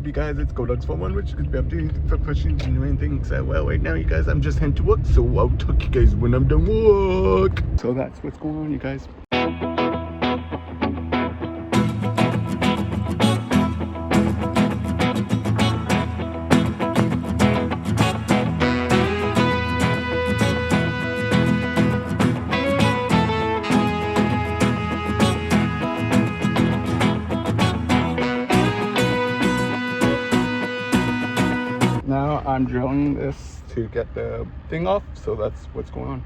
you guys? It's GoDogs41, which could be updating for questions and doing things. Well, right now, you guys, I'm just heading to work, so I'll talk to you guys when I'm done work. So that's what's going on, you guys. Now I'm drilling this to get the thing off, so that's what's going on.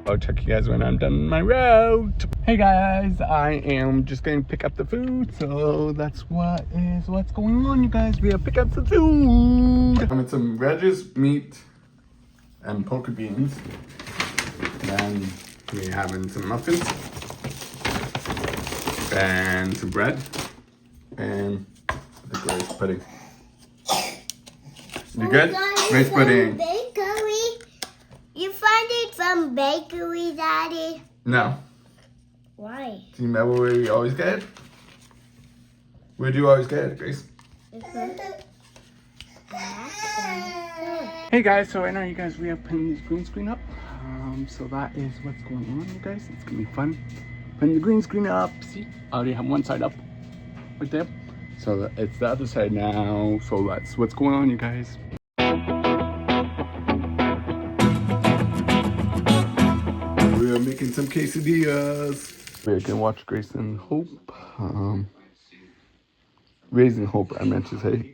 I'll check you guys when I'm done my route. Hey guys, I am just going to pick up the food, so that's what's going on, you guys. We have pick up the food. I'm with some veggies, meat, and poker beans. Then we're having some muffins, and some bread, and the rice pudding. You good? Rice pudding. Bakery. You find it from bakery, Daddy? No. Why? Do you remember where we always get it? Where do you always get it, Grace? Hey guys, so right now, you guys, we have putting this green screen up. So that is what's going on, you guys. It's gonna be fun. Putting the green screen up. See, I already have one side up, right there. So it's the other side now. So that's what's going on, you guys. We're making some quesadillas. We can watch Grace and Hope. Raising Hope, I meant to say.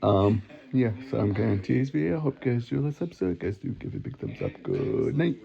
Yeah, so I'm going to today's video. Hope you guys enjoy this episode. Guys, do give it a big thumbs up. Good night.